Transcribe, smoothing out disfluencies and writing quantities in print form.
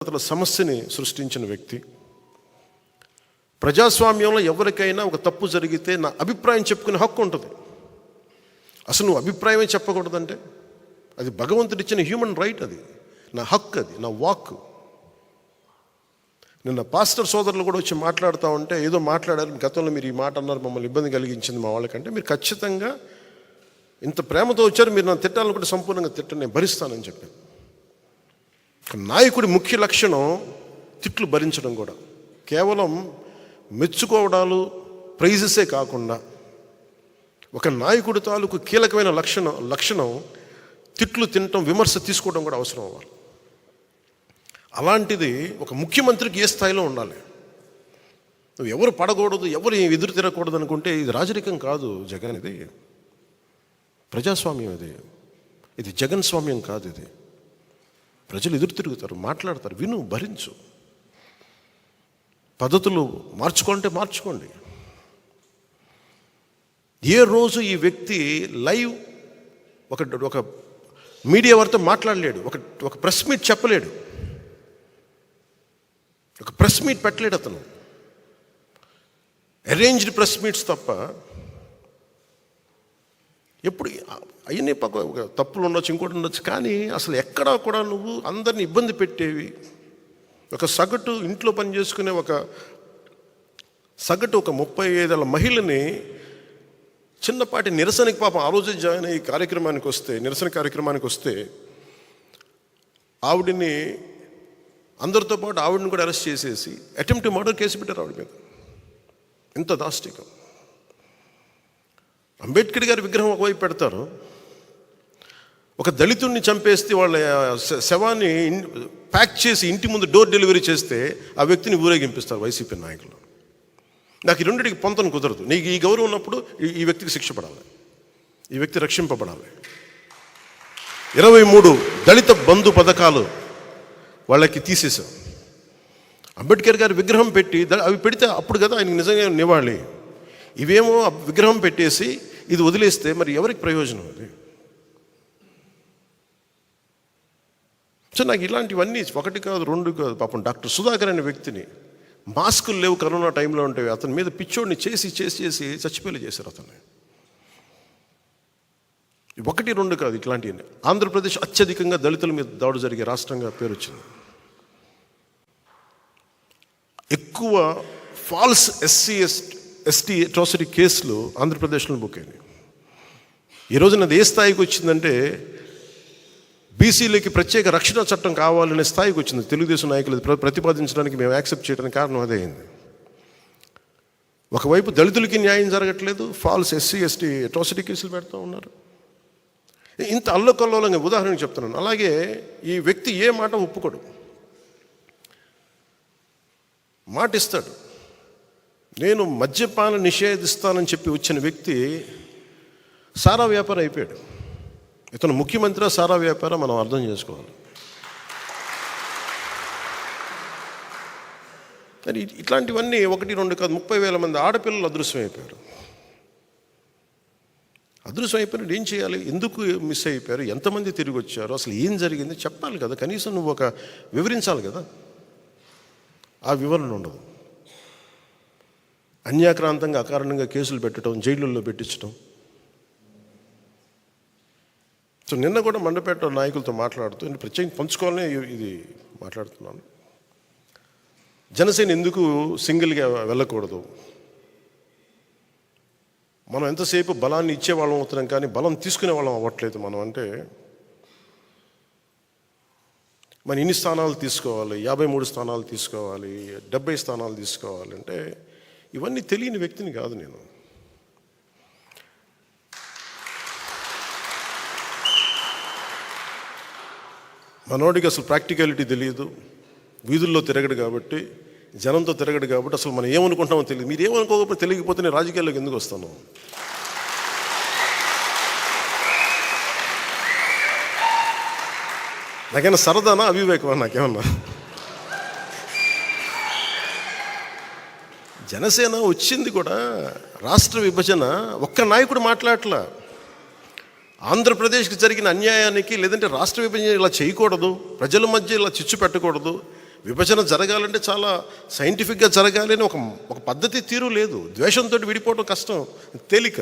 సమస్యని సృష్టించిన వ్యక్తి. ప్రజాస్వామ్యంలో ఎవరికైనా ఒక తప్పు జరిగితే నా అభిప్రాయం చెప్పుకునే హక్కు ఉంటుంది. అసలు నువ్వు అభిప్రాయమే చెప్పకూడదంటే అది భగవంతుడిచ్చిన హ్యూమన్ రైట్, అది నా హక్కు, అది నా వాక్. నిన్న పాస్టర్ సోదరులు కూడా వచ్చి మాట్లాడుతూ ఉంటే ఏదో మాట్లాడారు, గతంలో మీరు ఈ మాట అన్నారు, మమ్మల్ని ఇబ్బంది కలిగించింది మా వాళ్ళకంటే, మీరు ఖచ్చితంగా ఇంత ప్రేమతో వచ్చారు, మీరు నన్ను తిట్టాలనుకుంటే సంపూర్ణంగా తిట్టని నేను భరిస్తానని చెప్పాను. నాయకుడి ముఖ్య లక్షణం తిట్లు భరించడం కూడా. కేవలం మెచ్చుకోవడాలు ప్రైజెసే కాకుండా ఒక నాయకుడి తాలూకు కీలకమైన లక్షణం తిట్లు తినటం, విమర్శ తీసుకోవడం కూడా అవసరం అవ్వాలి. అలాంటిది ఒక ముఖ్యమంత్రికి ఏ స్థాయిలో ఉండాలి. నువ్వు ఎవరు పడకూడదు, ఎవరు ఎదురు తిరగకూడదు అనుకుంటే ఇది రాజరికం కాదు జగన్, ఇది ప్రజాస్వామ్యం, ఇది జగన్ స్వామ్యం కాదు. ఇది ప్రజలు ఎదురు తిరుగుతారు, మాట్లాడతారు, విను, భరించు. పద్ధతులు మార్చుకోండి, మార్చుకోండి. ఏ రోజు ఈ వ్యక్తి లైవ్ ఒక మీడియా వారితో మాట్లాడలేడు, ఒక ప్రెస్ మీట్ చెప్పలేడు, ఒక ప్రెస్ మీట్ పెట్టలేడు. అతను అరేంజ్డ్ ప్రెస్ మీట్స్ తప్ప ఎప్పుడు అవన్నీ తప్పులు ఉండొచ్చు, ఇంకోటి ఉండొచ్చు, కానీ అసలు ఎక్కడా కూడా నువ్వు అందరిని ఇబ్బంది పెట్టేవి, ఒక సగటు ఇంట్లో పని చేసుకునే ఒక 35 ఏళ్ళ మహిళని చిన్నపాటి నిరసనకి, పాపం ఆ రోజే జాయిన్ అయ్యి నిరసన కార్యక్రమానికి వస్తే ఆవిడని అందరితో పాటు ఆవిడని కూడా అరెస్ట్ చేసేసి అటెంప్ట్ మర్డర్ కేసు పెట్టారు ఆవిడ మీద. ఎంత దాష్టికం. అంబేద్కర్ గారి విగ్రహం ఒకవైపు పెడతారు, ఒక దళితుడిని చంపేస్తే వాళ్ళ శవాన్ని ప్యాక్ చేసి ఇంటి ముందు డోర్ డెలివరీ చేస్తే ఆ వ్యక్తిని ఊరేగింపిస్తారు వైసీపీ నాయకులు. నాకు ఈ రెండింటికి పొంతన కుదరదు. నీకు ఈ గౌరవం ఉన్నప్పుడు ఈ వ్యక్తికి శిక్ష పడాలి, ఈ వ్యక్తి రక్షింపబడాలి. 23 దళిత బంధు పథకాలు వాళ్ళకి తీసేశాం. అంబేద్కర్ గారి విగ్రహం పెట్టి అవి పెడితే అప్పుడు కదా ఆయనకి నిజంగా నివాళి. ఇవేమో విగ్రహం పెట్టేసి ఇది వదిలేస్తే మరి ఎవరికి ప్రయోజనం అది? సో నాకు ఇలాంటివన్నీ 1 కాదు 2 కాదు. పాపం డాక్టర్ సుధాకర్ అనే వ్యక్తిని, మాస్కులు లేవు కరోనా టైంలో ఉంటాయి, అతని మీద పిచ్చోడిని చేసి చచ్చిపోయేలా చేశారు అతన్ని. 1, 2 కాదు ఇట్లాంటివన్నీ. ఆంధ్రప్రదేశ్ అత్యధికంగా దళితుల మీద దాడి జరిగే రాష్ట్రంగా పేరు వచ్చింది. ఎక్కువ ఫాల్స్ ఎస్టీ అట్రాసిటీ కేసులు ఆంధ్రప్రదేశ్లో బుక్ అయినాయి. ఈ రోజున అది ఏ స్థాయికి వచ్చిందంటే బీసీలకి ప్రత్యేక రక్షణ చట్టం కావాలనే స్థాయికి వచ్చింది. తెలుగుదేశం నాయకులు ప్రతిపాదించడానికి మేము యాక్సెప్ట్ చేయడానికి కారణం అదే అయింది. ఒకవైపు దళితులకి న్యాయం జరగట్లేదు, ఫాల్స్ ఎస్టీ అట్రాసిటీ కేసులు పెడతా ఉన్నారు. ఇంత అల్లకల్లోలంగా ఉదాహరణకు చెప్తున్నాను. అలాగే ఈ వ్యక్తి ఏ మాట ఒప్పుకోడు, మాట ఇస్తాడు. నేను మద్యపానం నిషేధిస్తానని చెప్పి వచ్చిన వ్యక్తి సారా వ్యాపారం అయిపోయాడు. ఇతను ముఖ్యమంత్రి సారా వ్యాపారం మనం అర్థం చేసుకోవాలి. మరి ఇట్లాంటివన్నీ 1, 2 కాదు 30,000 మంది ఆడపిల్లలు అదృశ్యం అయిపోయారు. ఏం చేయాలి? ఎందుకు మిస్ అయిపోయారు? ఎంతమంది తిరిగి వచ్చారు? అసలు ఏం జరిగింది చెప్పాలి కదా, కనీసం నువ్వు వివరించాలి కదా. ఆ వివరణ ఉండదు. అన్యాక్రాంతంగా అకారణంగా కేసులు పెట్టడం, జైళ్ళల్లో పెట్టించడం. సో నిన్న కూడా మండపేట నాయకులతో మాట్లాడుతూ ప్రత్యేకంగా పంచుకోవాలని ఇది మాట్లాడుతున్నాను. జనసేన ఎందుకు సింగిల్గా వెళ్ళకూడదు? మనం ఎంతసేపు బలాన్ని ఇచ్చేవాళ్ళం అవుతున్నాం కానీ బలం తీసుకునే వాళ్ళం అవ్వట్లేదు. మనం అంటే మన ఇన్ని స్థానాలు తీసుకోవాలి, 53 స్థానాలు తీసుకోవాలి, 70 స్థానాలు తీసుకోవాలి అంటే ఇవన్నీ తెలియని వ్యక్తిని కాదు నేను. మనోడికి అసలు ప్రాక్టికాలిటీ తెలియదు, వీధుల్లో తిరగడు కాబట్టి, జనంతో తిరగడు కాబట్టి అసలు మనం ఏమనుకుంటామో తెలియదు. మీరు ఏమనుకోకపోతే తెలియకపోతే నేను రాజకీయాల్లోకి ఎందుకు వస్తాను? నాకేమన్నా సరదానా, అవివేకమా? నాకేమన్నా జనసేన వచ్చింది కూడా రాష్ట్ర విభజన, ఒక్క నాయకుడు మాట్లాడట్లా. ఆంధ్రప్రదేశ్కి జరిగిన అన్యాయానికి, లేదంటే రాష్ట్ర విభజన ఇలా చేయకూడదు, ప్రజల మధ్య ఇలా చిచ్చు పెట్టకూడదు, విభజన జరగాలంటే చాలా సైంటిఫిక్గా జరగాలి అని ఒక పద్ధతి తీరు లేదు. ద్వేషంతో విడిపోవడం కష్టం, తేలిక.